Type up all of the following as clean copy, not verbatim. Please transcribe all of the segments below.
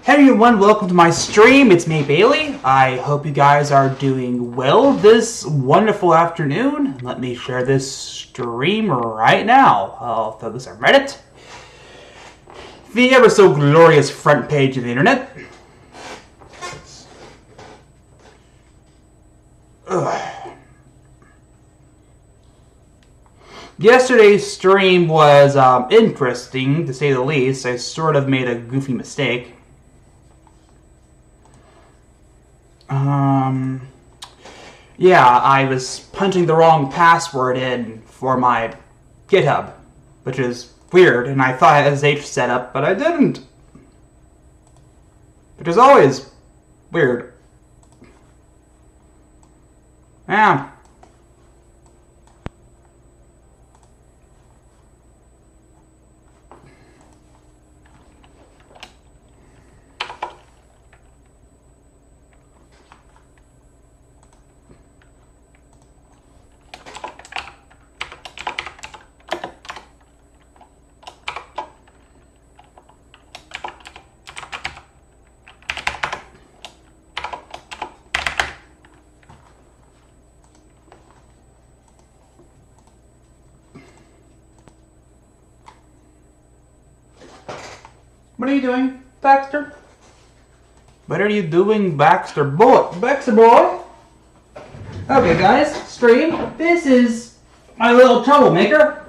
Hey everyone, welcome to my stream. It's me, Bailey. I hope you guys are doing well this wonderful afternoon. Let me share this stream right now. I'll throw this on Reddit. The ever so glorious front page of the internet. Yesterday's stream was interesting, to say the least. I sort of made a goofy mistake. Yeah, I was punching the wrong password in for my GitHub, which is weird, and I thought I had SSH set up, but I didn't. Which is always weird. Yeah. What are you doing, Baxter? What are you doing, Baxter boy? Baxter boy? Okay, guys, stream. This is my little troublemaker.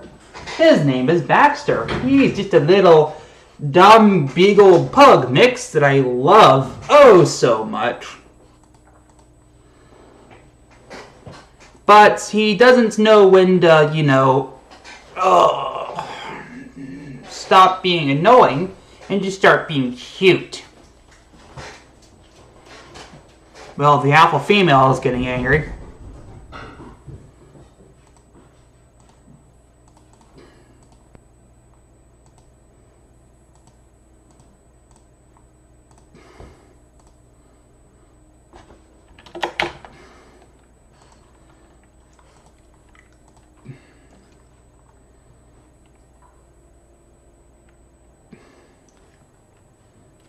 His name is Baxter. He's just a little dumb beagle pug mix that I love oh so much. But he doesn't know when to, stop being annoying and just start being cute. Well, the alpha female is getting angry.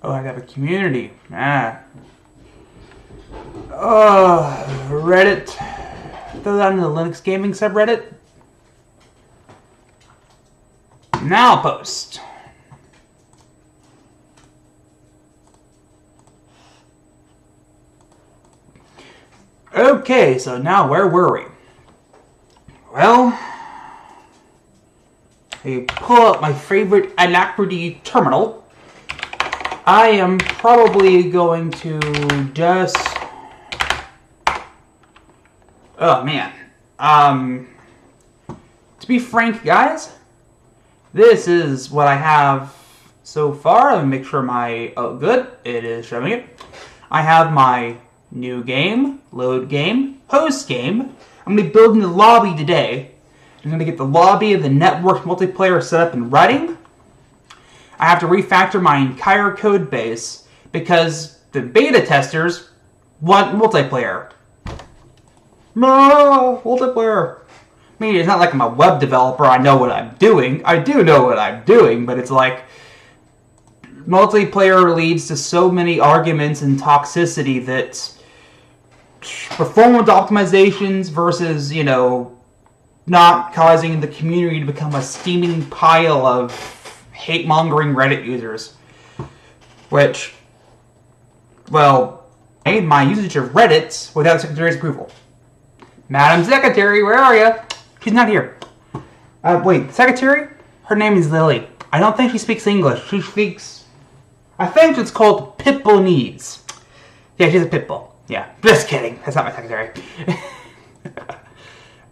Oh, I have a community. Reddit. Throw that in the Linux gaming subreddit. Now post. Okay, so now where were we? Well, I pull up my favorite Alacrity terminal. I am probably going to just... Oh, man. To be frank, guys, this is what I have so far. Let me make sure my... Oh, good. It is showing it. I have my new game, load game, host game. I'm going to be building the lobby today. I'm going to get the lobby and the network multiplayer set up and running. I have to refactor my entire code base because the beta testers want multiplayer. No, multiplayer. I mean, it's not like I'm a web developer. I know what I'm doing. I do know what I'm doing, but it's like multiplayer leads to so many arguments and toxicity that performance optimizations versus, not causing the community to become a steaming pile of hate-mongering Reddit users. Which, well, I made my usage of Reddit without the Secretary's approval. Madam Secretary, where are you? She's not here. Wait, Secretary? Her name is Lily. I don't think she speaks English. She speaks... I think it's called Pitbullese. Yeah, she's a pitbull. Yeah, just kidding. That's not my secretary.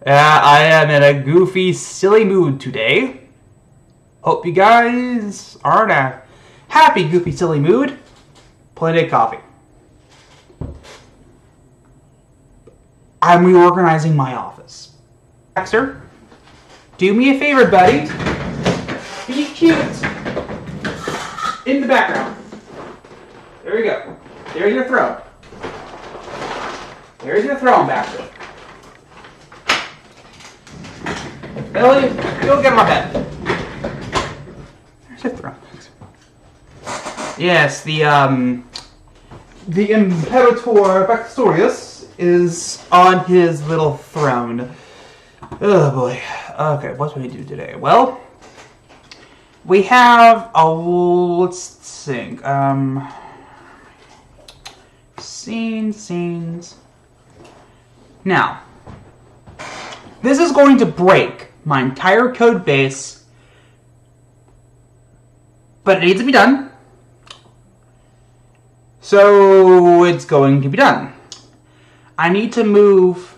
I am in a goofy, silly mood today. Hope you guys are in a happy, goofy, silly mood. Plenty of coffee. I'm reorganizing my office. Baxter, do me a favor, buddy. Be cute. In the background. There you go. There's your throne. There's your throne, Baxter. Billy, go get on my bed. There's your throne. Yes, the Imperator Vectorius is on his little throne. Oh boy. Okay, what do we do today? Well, we have a, let's think, scenes. Now, this is going to break my entire code base, but it needs to be done. So it's going to be done. I need to move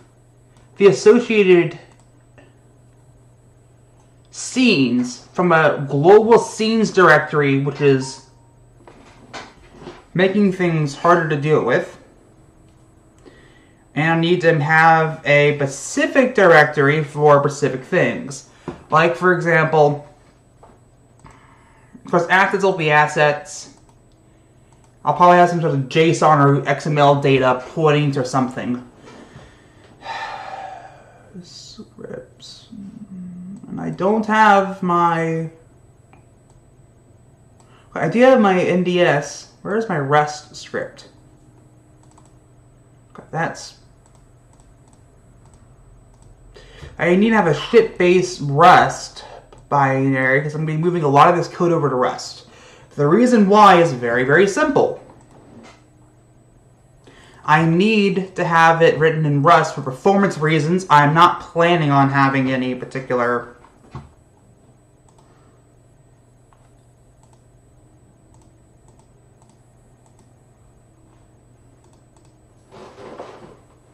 the associated scenes from a global scenes directory, which is making things harder to deal with. And I need to have a specific directory for specific things. Like, for example, of course, assets will be assets. I'll probably have some sort of JSON or XML data pointing to something. Scripts. And I don't have my... I do have my NDS. Where's my REST script? Okay, that's... I need to have a ship-based REST binary because I'm going to be moving a lot of this code over to REST. The reason why is very, very simple. I need to have it written in Rust for performance reasons. I'm not planning on having any particular...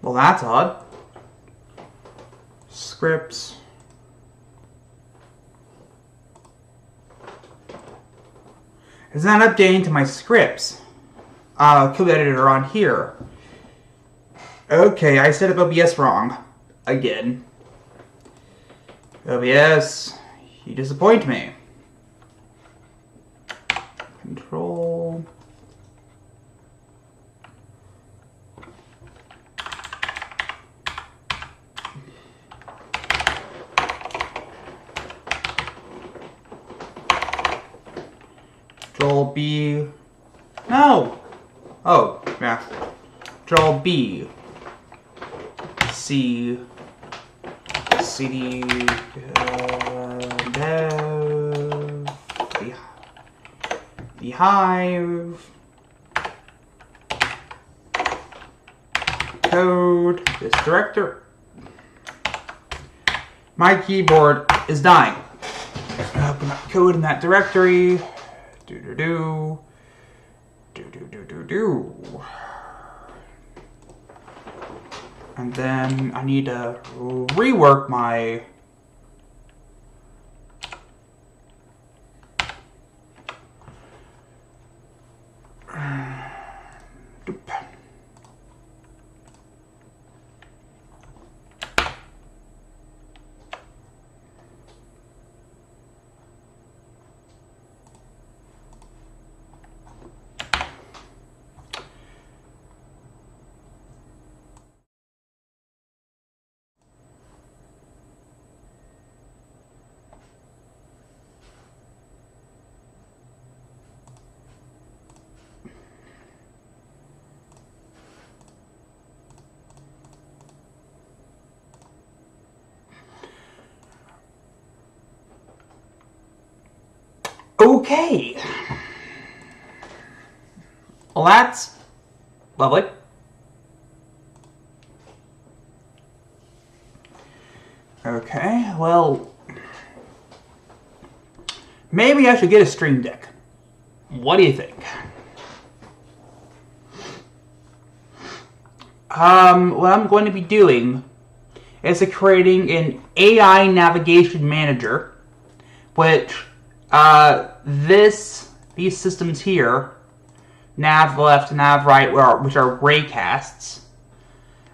Well, that's odd. Scripts. It's not updating to my scripts. Code editor on here. Okay, I set up OBS wrong. Again. OBS, you disappoint me. Control. Control B. No! Oh, yeah. Control B. C. CD. Dev. Beehive. Code. This director. My keyboard is dying. Open up code in that directory. Do. And then I need to rework my Okay. Well, that's lovely. Okay, well, maybe I should get a Stream Deck. What do you think? What I'm going to be doing is creating an AI navigation manager, which these systems here, nav left and nav right, which are raycasts.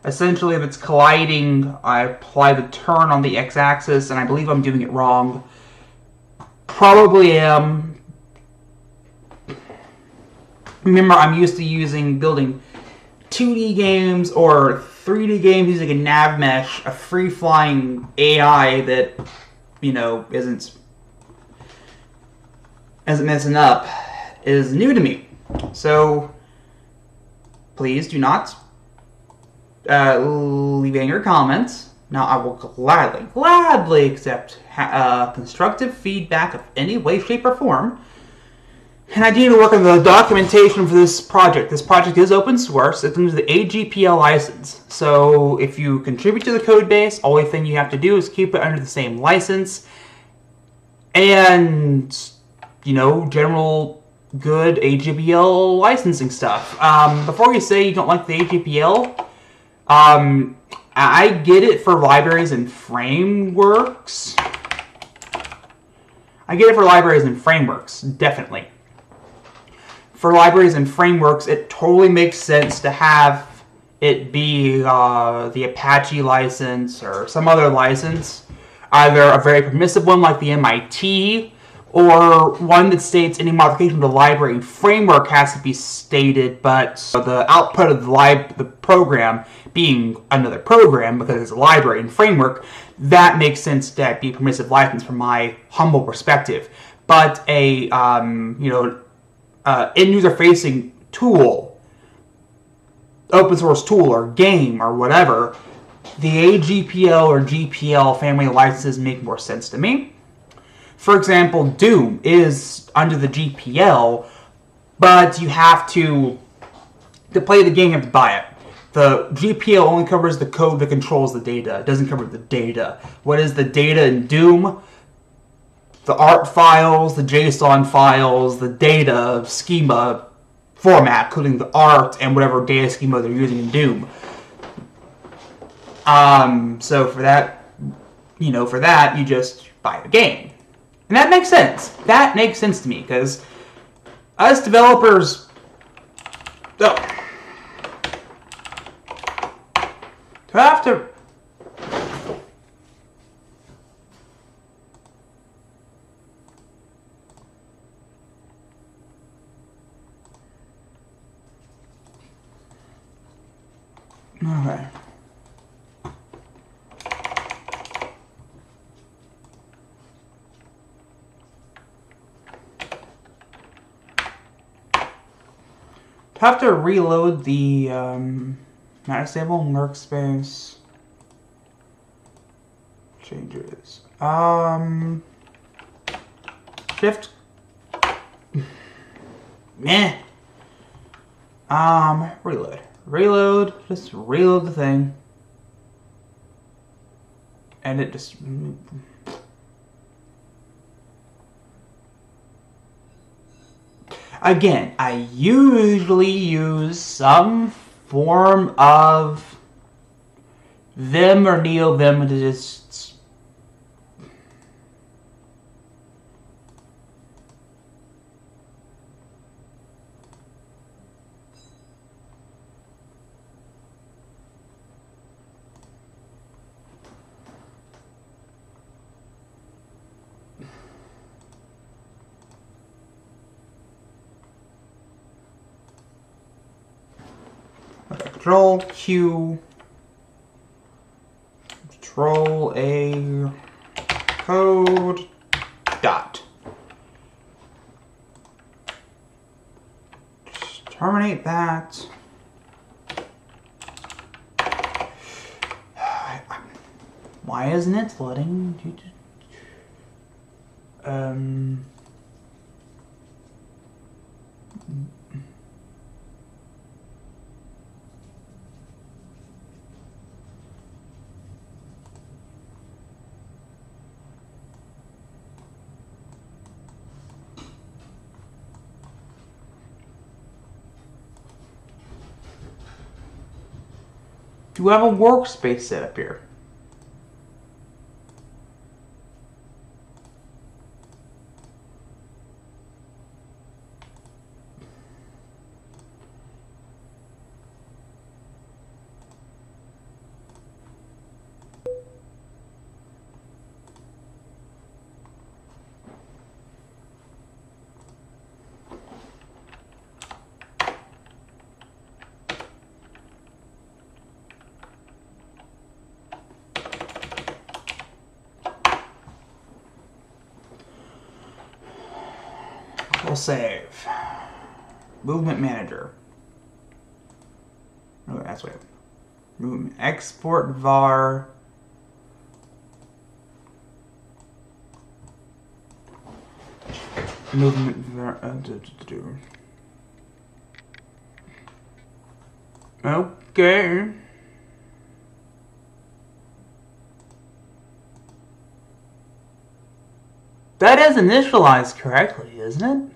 Essentially, if it's colliding, I apply the turn on the x-axis, and I believe I'm doing it wrong. Probably am. Remember, I'm used to building 2D games or 3D games using a nav mesh, a free-flying AI that, you know, isn't messing up, is new to me. So please do not leave any of your comments. Now, I will gladly accept constructive feedback of any way, shape, or form. And I need to work on the documentation for this project. This project is open source. It includes the AGPL license. So if you contribute to the code base, only thing you have to do is keep it under the same license. And, you know, general good AGPL licensing stuff. Before you say you don't like the AGPL, I get it for libraries and frameworks. Definitely. For libraries and frameworks, it totally makes sense to have it be the Apache license or some other license. Either a very permissive one like the MIT, or one that states any modification of the library and framework has to be stated, but the output of the program being another program because it's a library and framework, that makes sense to be a permissive license from my humble perspective. But a end-user facing tool, open source tool or game or whatever, the AGPL or GPL family of licenses make more sense to me. For example, Doom is under the GPL, but you have to play the game, you have to buy it. The GPL only covers the code that controls the data. It doesn't cover the data. What is the data in Doom? The art files, the JSON files, the data schema format, including the art and whatever data schema they're using in Doom. So for that, you just buy the game. And that makes sense. That makes sense to me, because us developers... Oh. Do I have to... Okay. Have to reload the Metastable Workspace changes. Shift. Meh. Reload. Reload. Just reload the thing, and it just. Again, I usually use some form of Vim or NeoVim to just... Control Q, Control A, code, dot. Just terminate that. Why isn't it letting you? Do we have a workspace set up here? We'll save. movement manager. Oh, that's right. Movement export var. Movement var. Okay. That is initialized correctly, isn't it?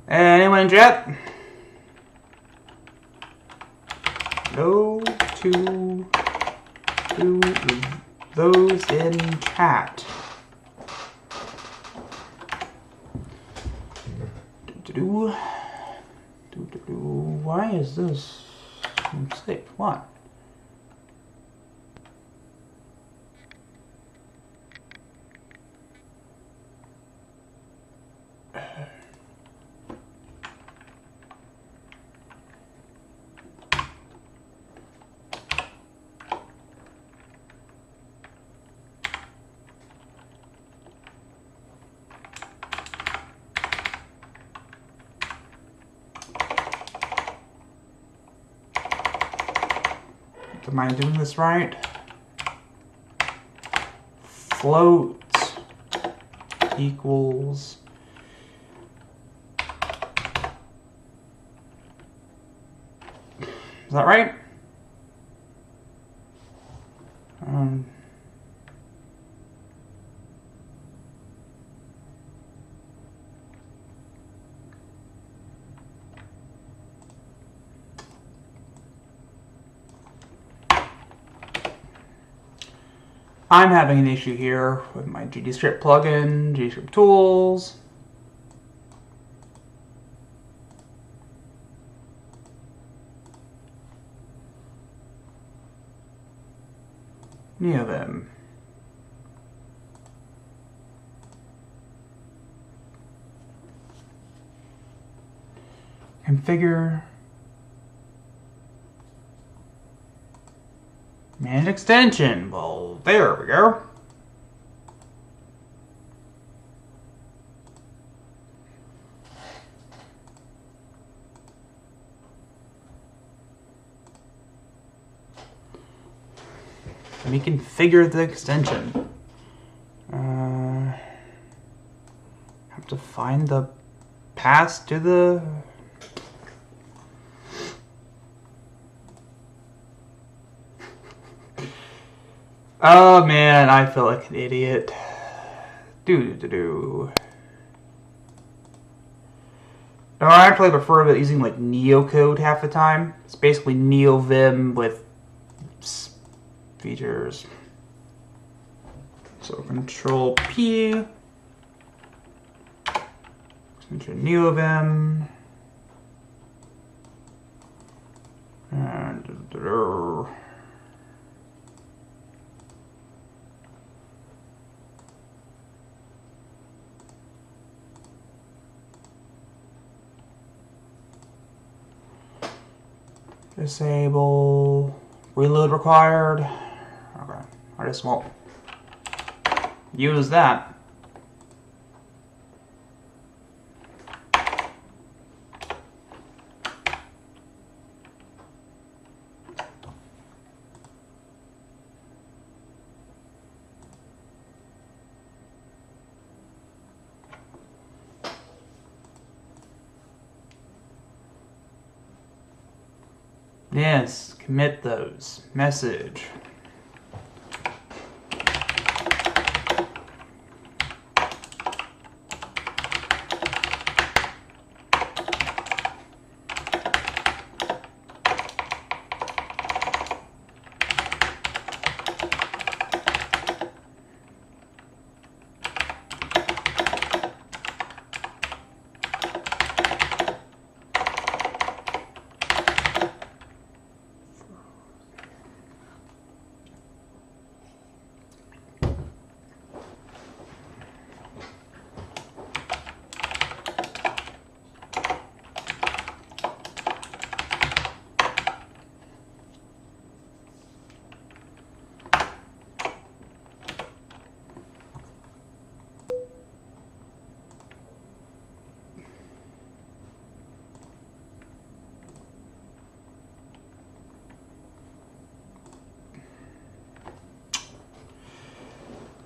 Anyone in chat? No to those in chat. Why is this mistake? What? Am I doing this right? Float equals is that right? I'm having an issue here with my GDScript plugin, GDScript tools. Any of them. Configure. Manage extension. Well, there we go. Let me configure the extension. Have to find the path to the. Oh man, I feel like an idiot. No, I actually prefer using like neocode half the time. It's basically neovim with features. So Control P, neovim, and disable reload required. Okay, I just won't use that. Yes, commit those. Message.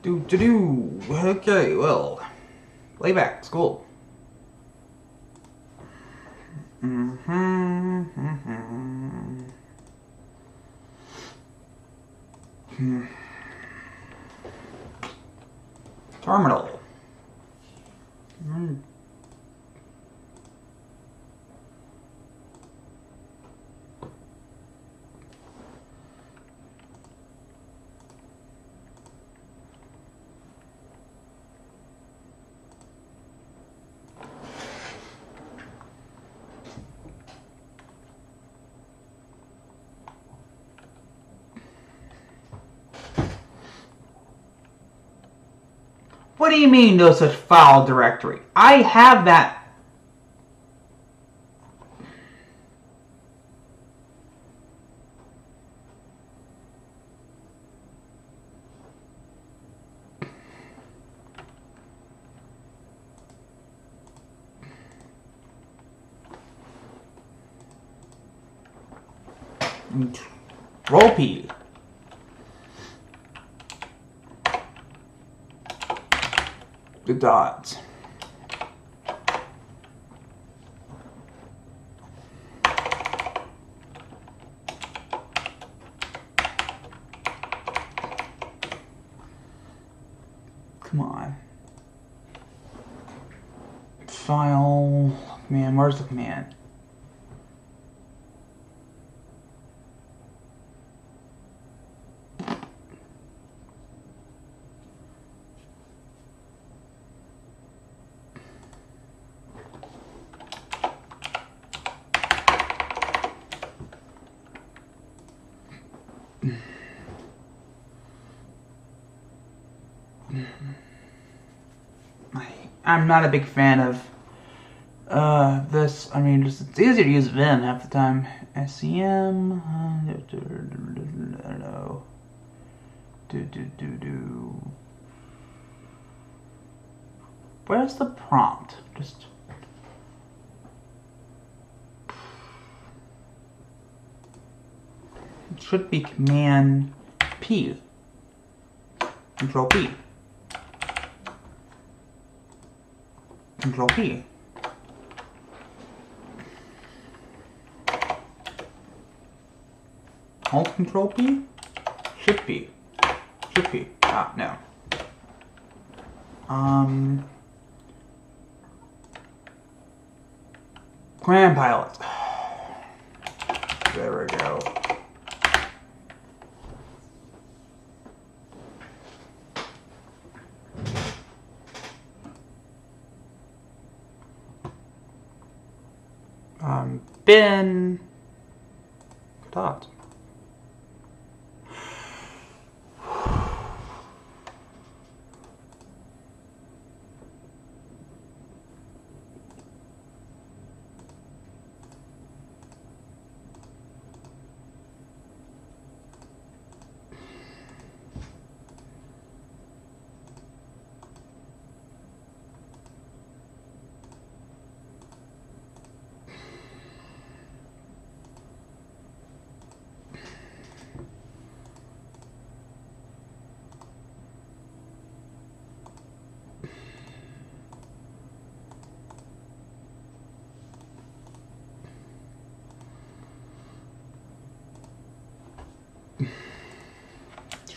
Okay, well, playback, school. Terminal. What do you mean, no such file directory? I have that. Control P. The dots. Come on. File. Man, where's the command? I'm not a big fan of this. I mean, it's easier to use Vim half the time. SCM. I don't know. Where's the prompt? Just. It should be Command P. Control P. Control P. Alt Control P? Shift P. Shift P. Ah, no. Command Pilot. There we go. Bin. Dot.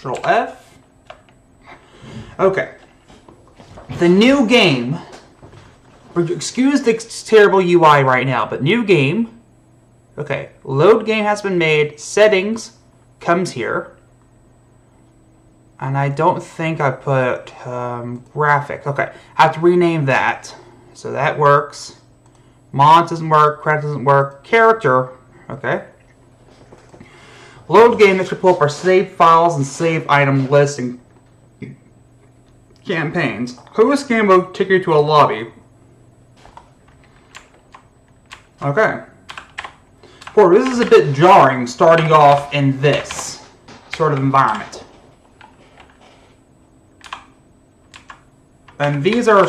Control F. Okay. The new game. Excuse the terrible UI right now, but new game. Okay. Load game has been made. Settings comes here. And I don't think I put graphic. Okay. I have to rename that. So that works. Mods doesn't work. Credit doesn't work. Character. Okay. Load game makes you pull up our save files and save item lists and campaigns. Host game will take you to a lobby. Okay. Boy, this is a bit jarring starting off in this sort of environment. And these are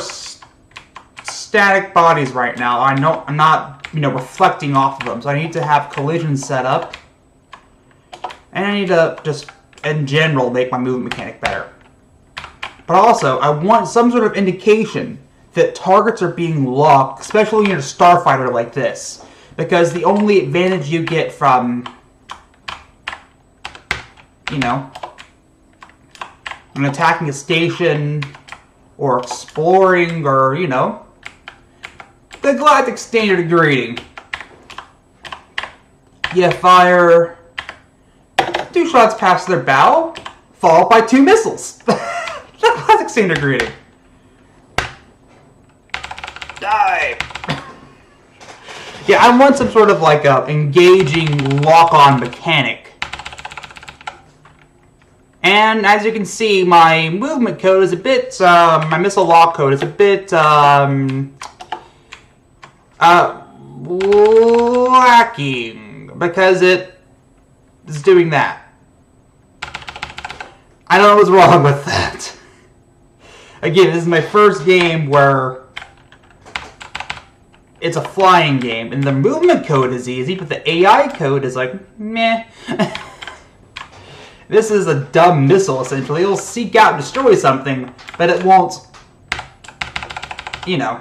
static bodies right now. I'm not, reflecting off of them, so I need to have collision set up. And I need to just, in general, make my movement mechanic better. But also, I want some sort of indication that targets are being locked, especially in a starfighter like this. Because the only advantage you get from, you know, attacking a station, or exploring, or, you know, the galactic standard greeting. You fire 2 shots past their bow, followed by 2 missiles. The galactic standard greeting. Die! Yeah, I want some sort of like a engaging lock-on mechanic. And as you can see, my movement code is a bit, my missile lock code is a bit, lacking, because it is doing that. I don't know what's wrong with that. Again, this is my first game where it's a flying game, and the movement code is easy, but the AI code is like, meh. This is a dumb missile, essentially. It'll seek out and destroy something, but it won't, you know.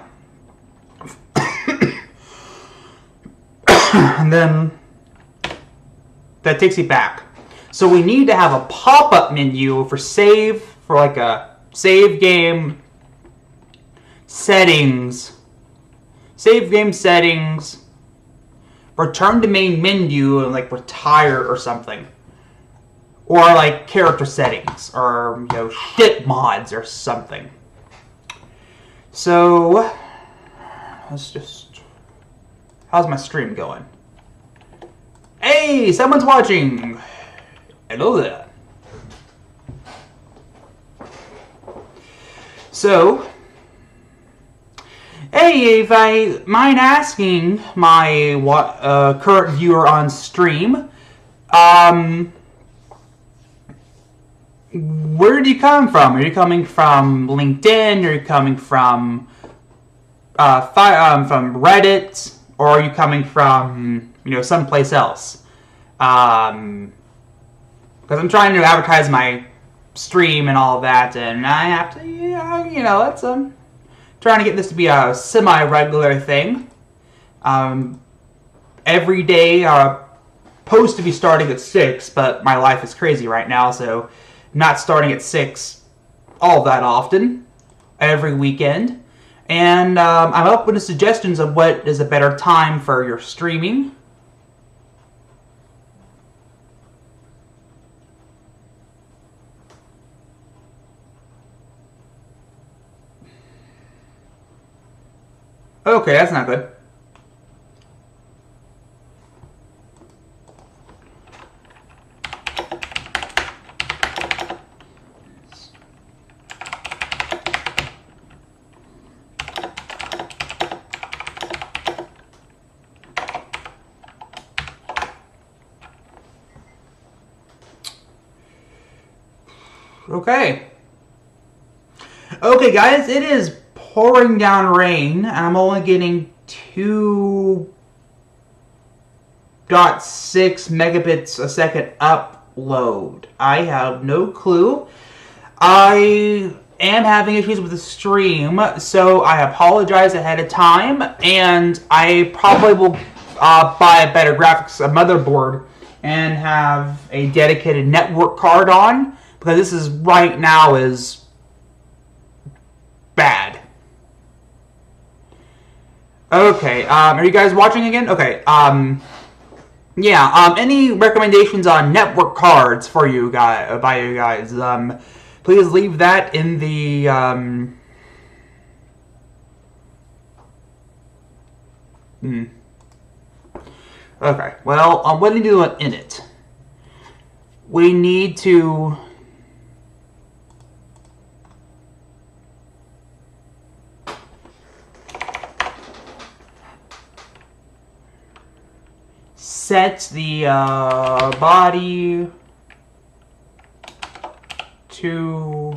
And then that takes you back. So we need to have a pop-up menu for save, for like a save game settings, return to main menu, and like retire or something. Or like character settings, or, you know, ship mods or something. So let's just, how's my stream going? Hey, someone's watching. Hello there. So, hey, if I mind asking my current viewer on stream, where do you come from? Are you coming from LinkedIn? Are you coming from Reddit? Or are you coming from, you know, someplace else? Because I'm trying to advertise my stream and all of that, and I have to, you know, it's trying to get this to be a semi-regular thing. Every day, supposed to be starting at 6, but my life is crazy right now, so not starting at 6 all that often, every weekend. And I'm open to suggestions of what is a better time for your streaming. Okay, that's not good. Okay. Okay, guys, it is pouring down rain, and I'm only getting 2.6 megabits a second upload. I have no clue. I am having issues with the stream, so I apologize ahead of time, and I probably will buy a better graphics motherboard and have a dedicated network card on, because this is right now is bad. Okay, are you guys watching again? Okay, yeah, any recommendations on network cards for you guys, by you guys, please leave that in the, Okay, well, what do we do in it? We need to set the body to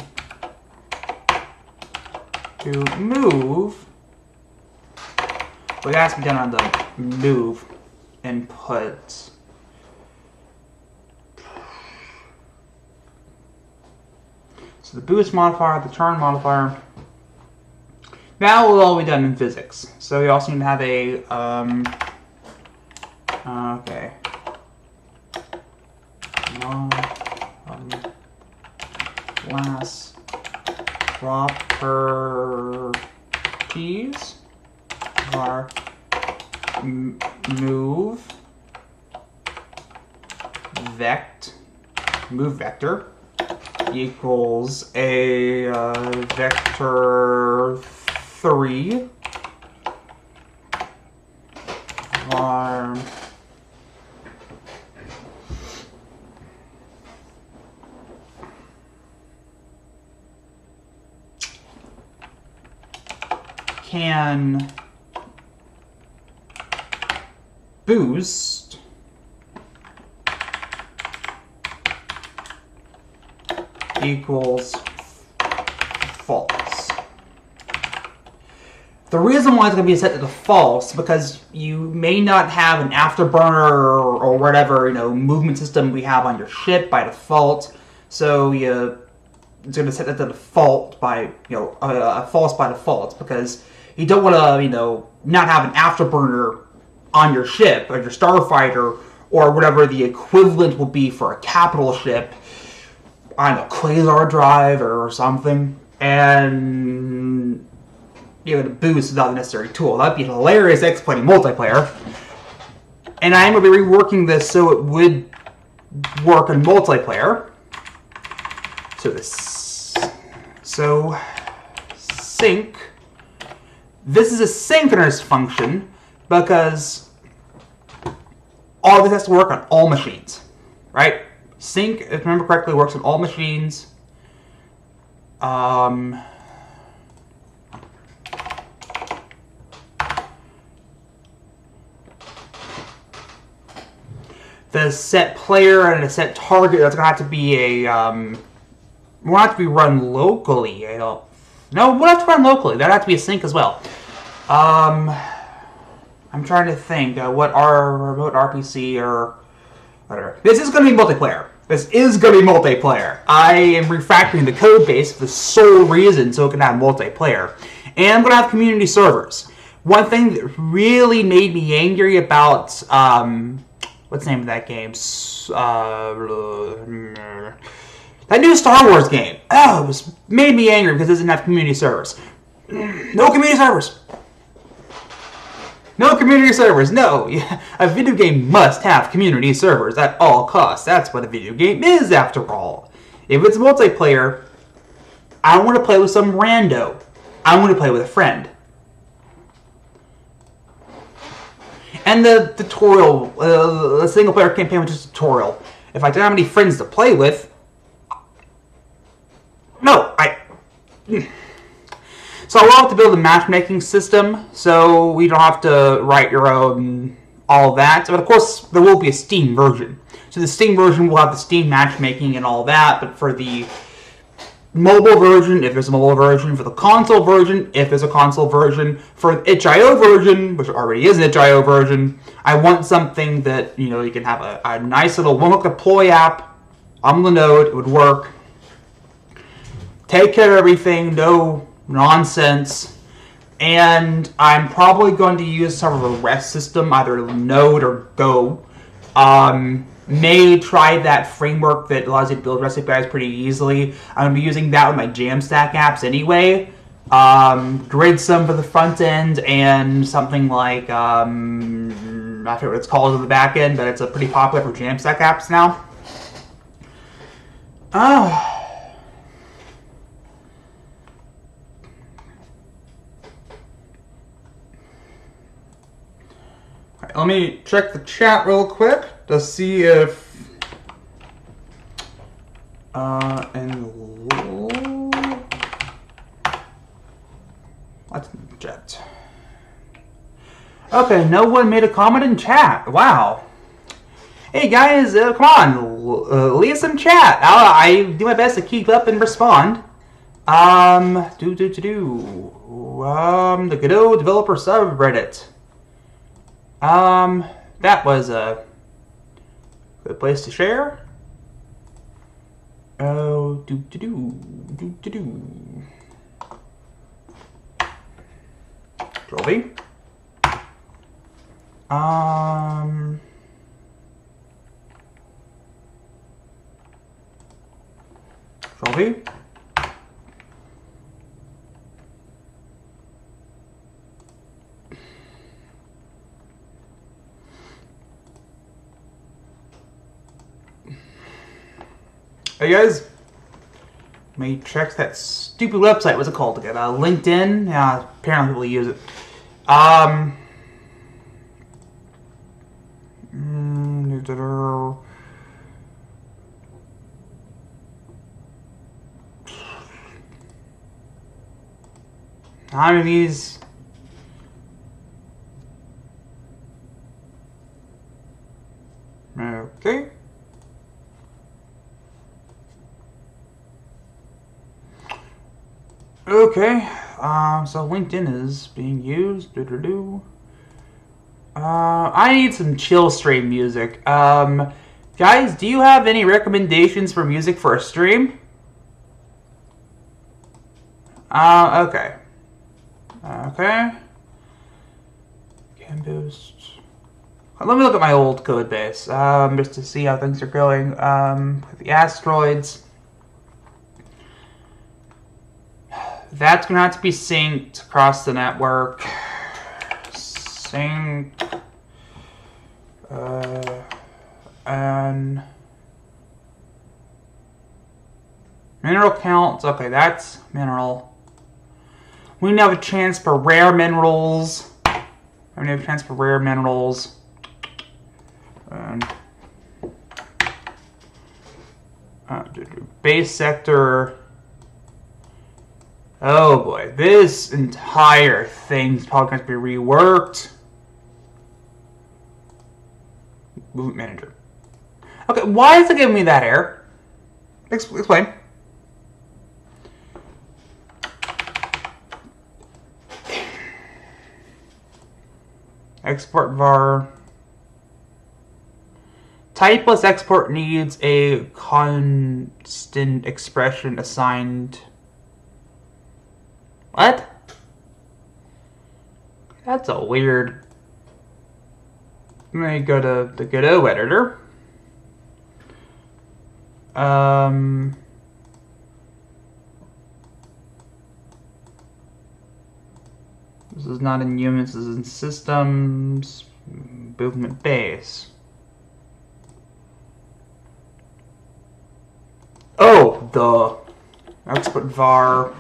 move. Well, it has to be done on the move input. So So the boost modifier, the turn modifier. That will all be done in physics. So we also need to have a, okay. Class properties are move vector equals a vector 3 can boost equals false. The reason why it's going to be set to false because you may not have an afterburner or whatever, movement system we have on your ship by default. So it's going to set that to default by, false by default because you don't want to, not have an afterburner on your ship or your starfighter or whatever the equivalent will be for a capital ship. I don't know, quasar drive or something, and to boost without the necessary tool. That'd be a hilarious exploiting multiplayer. And I'm going to be reworking this so it would work in multiplayer. So sync. This is a synchronous function because all this has to work on all machines, right? Sync, if I remember correctly, works on all machines. The set player and a set target, that's gonna have to be a will have to be run locally. No, we'll have to run locally. That'll have to be a sync as well. I'm trying to think what our remote RPC or whatever. This is going to be multiplayer. I am refactoring the code base for the sole reason so it can have multiplayer. And I'm going to have community servers. One thing that really made me angry about, what's the name of that game? That new Star Wars game. Oh, it made me angry because it doesn't have community servers. No community servers. No community servers, no! A video game must have community servers at all costs. That's what a video game is, after all. If it's multiplayer, I don't want to play with some rando. I want to play with a friend. And the tutorial, the single-player campaign was just a tutorial. If I didn't have any friends to play with... So I'll have to build a matchmaking system, so we don't have to write your own, all that. But of course, there will be a Steam version. So the Steam version will have the Steam matchmaking and all that, but for the mobile version, if there's a mobile version, for the console version, if there's a console version, for the itch.io version, which already is an itch.io version, I want something that, you can have a nice little one-click deploy app on the node. It would work. Take care of everything, no nonsense, and I'm probably going to use some of a REST system, either Node or Go. May try that framework that allows you to build REST APIs pretty easily. I'm going to be using that with my Jamstack apps anyway. Gridsome for the front end, and something like, I forget what it's called on the back end, but it's a pretty popular for Jamstack apps now. Let me check the chat real quick to see if let's chat. Okay, no one made a comment in chat. Wow. Hey guys, come on, leave some chat. I do my best to keep up and respond. The Godot developer subreddit. That was a good place to share. Oh, do. Control V. Control V. Hey guys, let me check that stupid website. What's it called again? LinkedIn. Yeah, apparently people use it. How many of these? Okay. Okay, so LinkedIn is being used. I need some chill stream music. Guys, do you have any recommendations for music for a stream? Okay. Okay. Can boost. Let me look at my old code base, just to see how things are going. The asteroids. That's gonna have to be synced across the network. Sync. And mineral counts. Okay, that's mineral. We now have a chance for rare minerals. We have a chance for rare minerals. Base sector. Oh boy, this entire thing's probably going to be reworked. Movement manager. Okay, why is it giving me that error? Explain. Export var. Typeless export needs a constant expression assigned. What? That's a weird. Let me go to the Godot editor. This is not in humans, this is in systems. Movement base. Oh, the export var.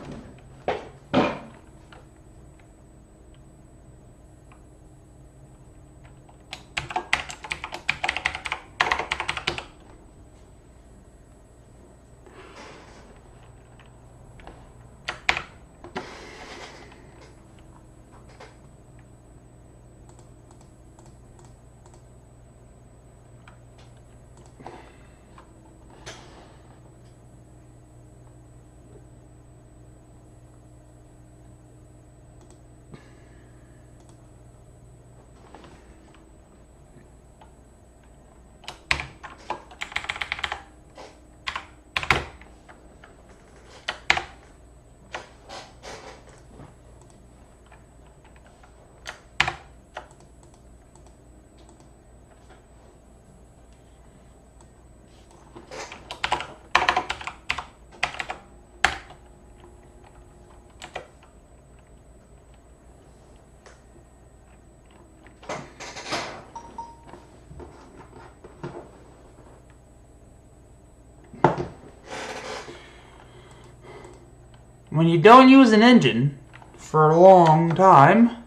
When you don't use an engine for a long time,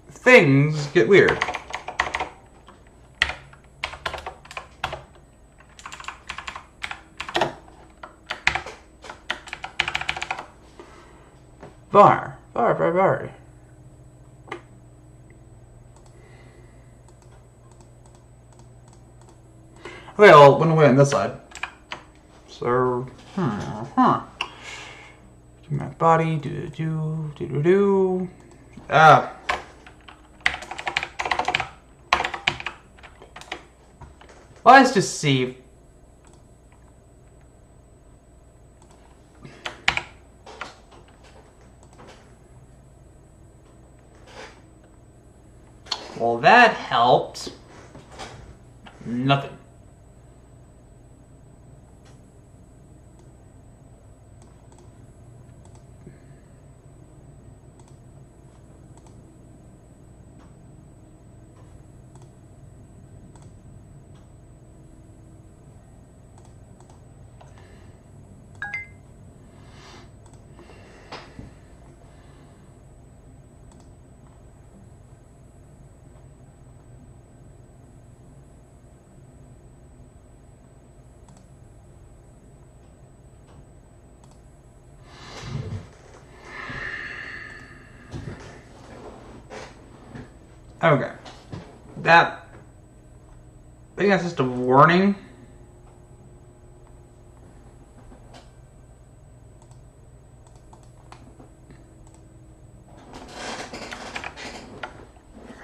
things get weird. var. Okay, well, went away on this side. So, my body, do. Let's just see. Well, that helped. Nothing. Okay. I think that's just a warning.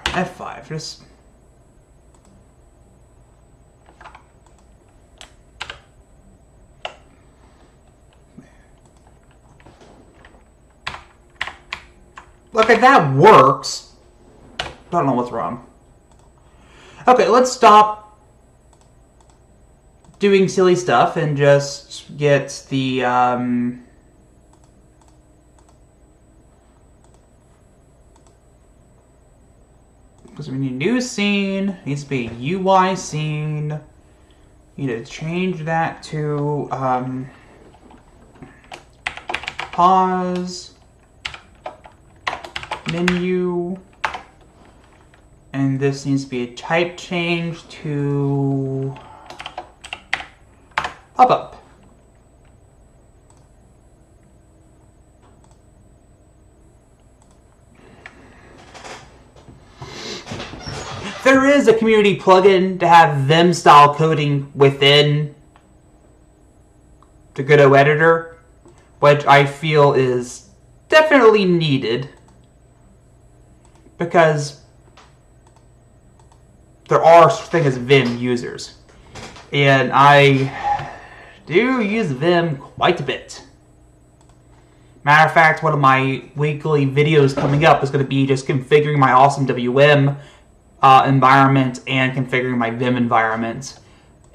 F5, just... Okay, that works. Don't know what's wrong. Okay, let's stop doing silly stuff and just get the, because we need a new scene, it needs to be a UI scene. We need to change that to, pause, menu, and this needs to be a type change to pop-up. There is a community plugin to have Vim style coding within the Godot editor, which I feel is definitely needed because there are such things as Vim users, and I do use Vim quite a bit. Matter of fact, one of my weekly videos coming up is going to be just configuring my awesome WM environment and configuring my Vim environment.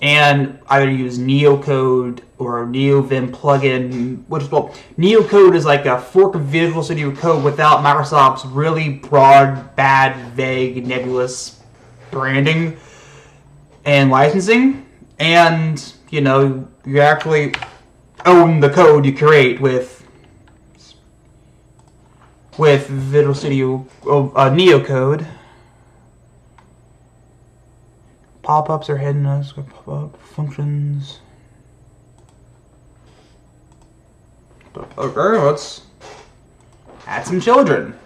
And I would use Neocode or NeoVim plugin, which is, well, Neocode is like a fork of Visual Studio Code without Microsoft's really broad, bad, vague, nebulous branding and licensing. And, you know, you actually own the code you create with Visual Studio Neocode. Pop-ups are hidden as pop-up functions. Okay, let's add some children.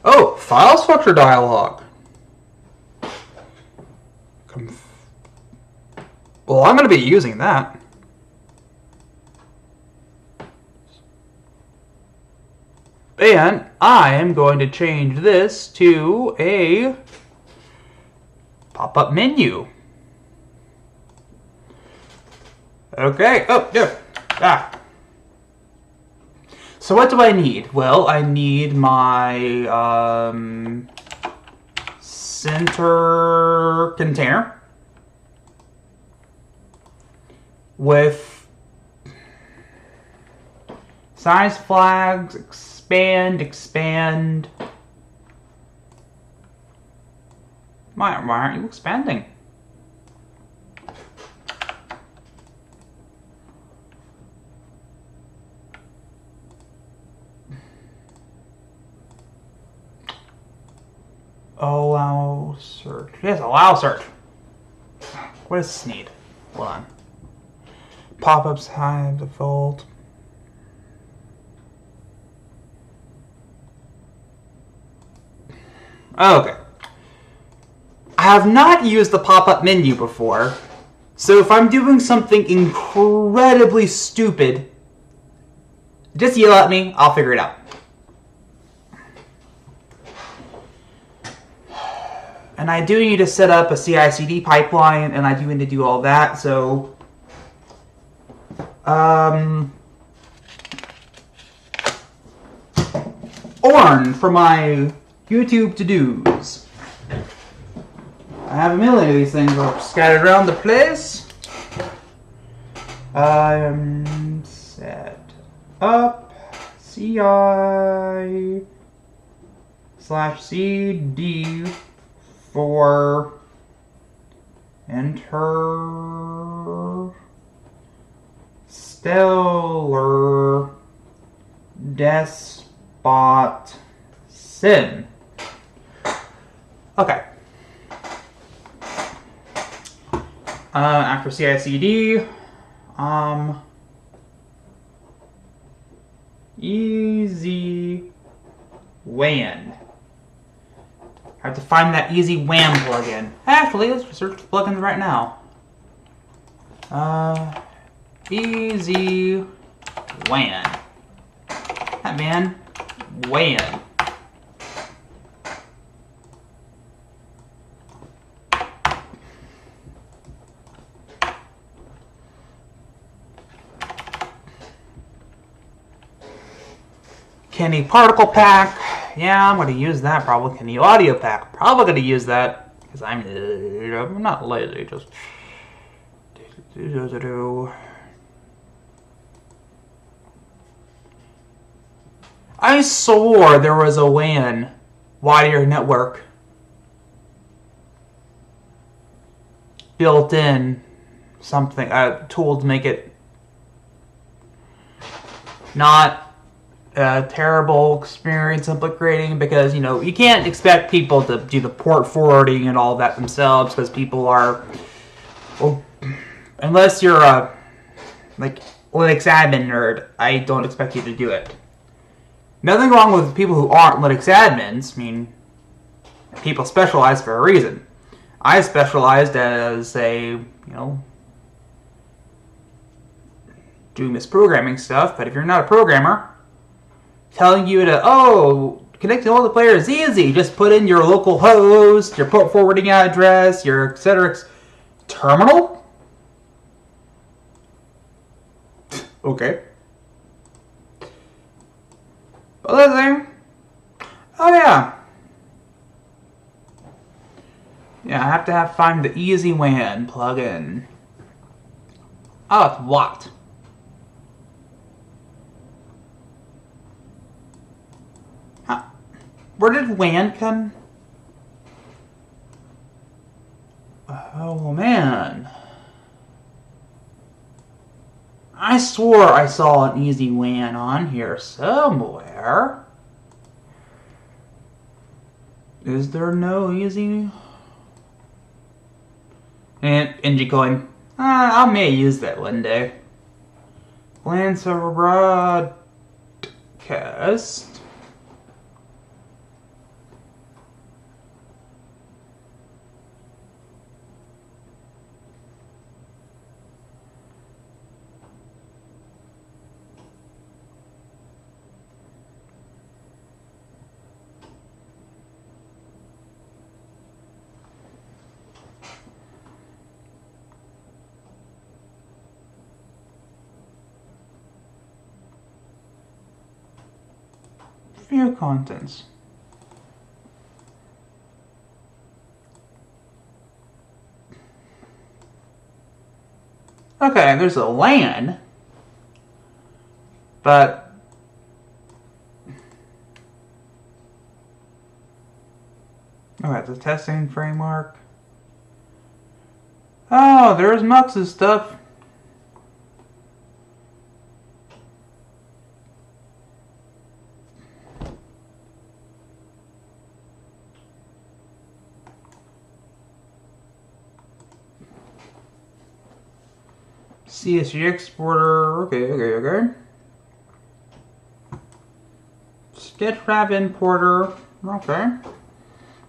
Oh, file structure dialog. Well, I'm going to be using that. And I am going to change this to a pop-up menu. Okay. Oh, yeah. Ah. So what do I need? Well, I need my center container with size flags, expand. Why aren't you expanding? Allow search. Yes, allow search. What does this need? Hold on. Pop-ups high default. Okay. I have not used the pop-up menu before, so if I'm doing something incredibly stupid, just yell at me, I'll figure it out. And I do need to set up a CCD pipeline, and I do need to do all that, so learn from my YouTube to-dos. I have a million of these things scattered around the place. I'm set up CI/CD for Interstellar Despot Sim. Okay. After CI/CD, easy WAN. I have to find that easy WAN plugin. Actually, let's search the plugins right now. Easy WAN. That man, WAN. Kenny Particle Pack. Yeah, I'm going to use that probably. Kenny Audio Pack. Probably going to use that because I'm not lazy. Just I swore there was a WAN wide area network built in something, a tool to make it not a terrible experience upgrading, because you know you can't expect people to do the port forwarding and all that themselves, because people are, well, unless you're a like Linux admin nerd, I don't expect you to do it. Nothing wrong with people who aren't Linux admins. I mean, people specialize for a reason. I specialized as a, doing this programming stuff, but if you're not a programmer, telling you to, connecting all the players is easy. Just put in your local host, your port forwarding address, your etc. Terminal? Okay. Other thing? Oh yeah. Yeah, I have to find the Easy WAN plugin. Oh, it's what? Where did WAN come? Oh man. I swore I saw an Easy WAN on here somewhere. Is there no Easy? And NG coin. I may use that one day. WAN server broadcast. View contents. Okay, there's a LAN, but it's a testing framework. Oh, there's Mux's stuff. CSG exporter, okay. Sketchfab importer, okay.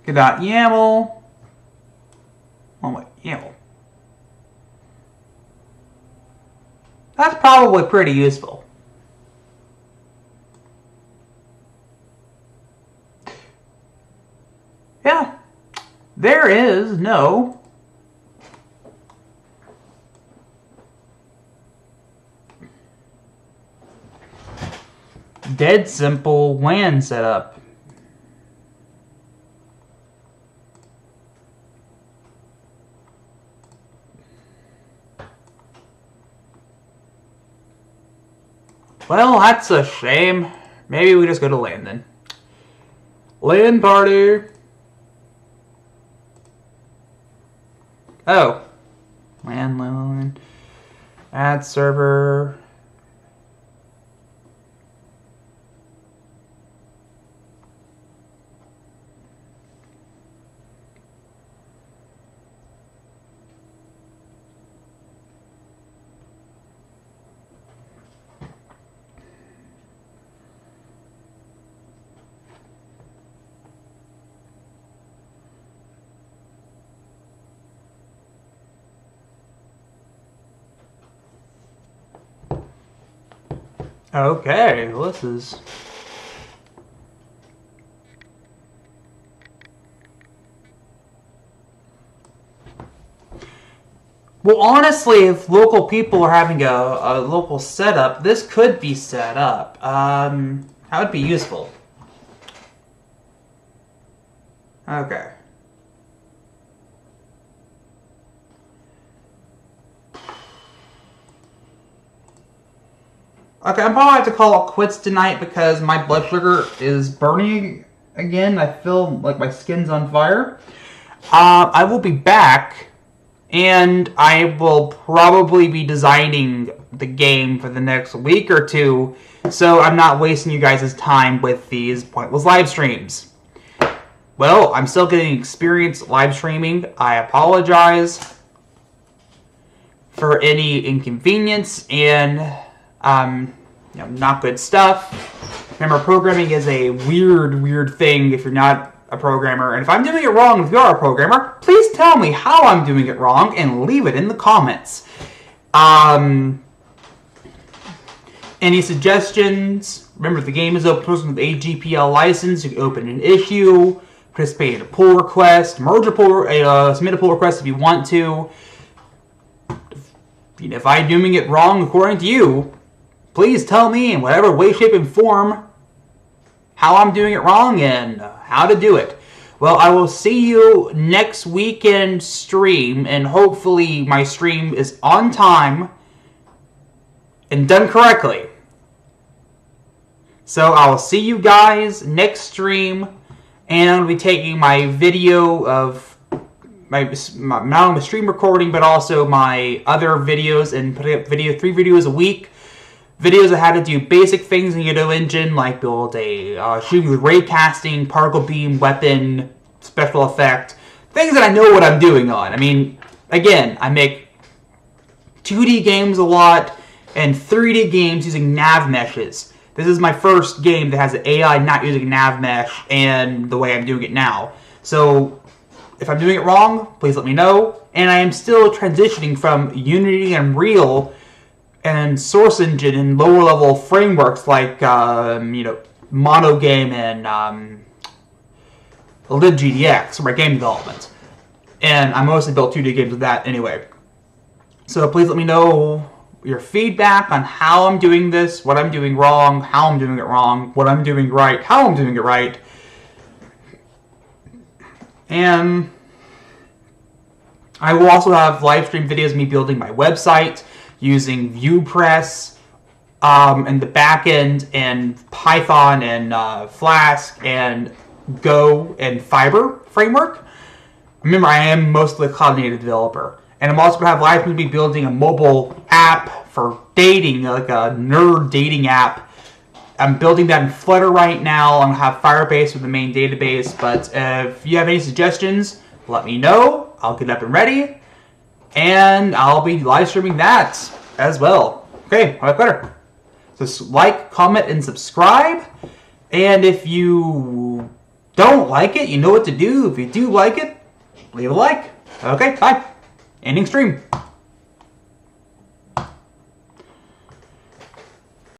Got YAML. Oh wait, YAML. That's probably pretty useful. Yeah, there is no dead simple WAN setup. Well, that's a shame. Maybe we just go to LAN then. LAN party! Oh. LAN. Add server. Okay, well, this is... Well, honestly, if local people are having a local setup, this could be set up. That would be useful. Okay. Okay, I'm probably have to call it quits tonight because my blood sugar is burning again. I feel like my skin's on fire. I will be back, and I will probably be designing the game for the next week or two, so I'm not wasting you guys' time with these pointless live streams. Well, I'm still getting experience live streaming. I apologize for any inconvenience and not good stuff. Remember, programming is a weird thing if you're not a programmer. And if I'm doing it wrong, if you're a programmer, please tell me how I'm doing it wrong and leave it in the comments. Any suggestions? Remember, the game is open source with a GPL license. You can open an issue, participate in a pull request, submit a pull request if you want to. If I'm doing it wrong according to you, please tell me in whatever way, shape, and form how I'm doing it wrong and how to do it. Well, I will see you next weekend stream, and hopefully my stream is on time and done correctly. So I will see you guys next stream, and I'll be taking my video of not only stream recording, but also my other videos and putting up 3 videos a week. Videos on how to do basic things in Unreal Engine, like build a shooting with ray casting, particle beam, weapon, special effect. Things that I know what I'm doing on. I mean, again, I make 2D games a lot and 3D games using nav meshes. This is my first game that has an AI not using nav mesh and the way I'm doing it now. So, if I'm doing it wrong, please let me know. And I am still transitioning from Unity and Unreal and Source Engine and lower level frameworks like Monogame and LibGDX for my game development. And I mostly built 2D games with that anyway. So please let me know your feedback on how I'm doing this, what I'm doing wrong, how I'm doing it wrong, what I'm doing right, how I'm doing it right. And I will also have live stream videos of me building my website using ViewPress and the backend and Python and Flask and Go and Fiber framework. Remember, I am mostly a cloud native developer. And I'm also going to have live stream building a mobile app for dating, like a nerd dating app. I'm building that in Flutter right now. I'm going to have Firebase with the main database. But if you have any suggestions, let me know. I'll get up and ready. And I'll be live streaming that as well. Okay, how about better? So like, comment, and subscribe. And if you don't like it, you know what to do. If you do like it, leave a like. Okay, bye. Ending stream.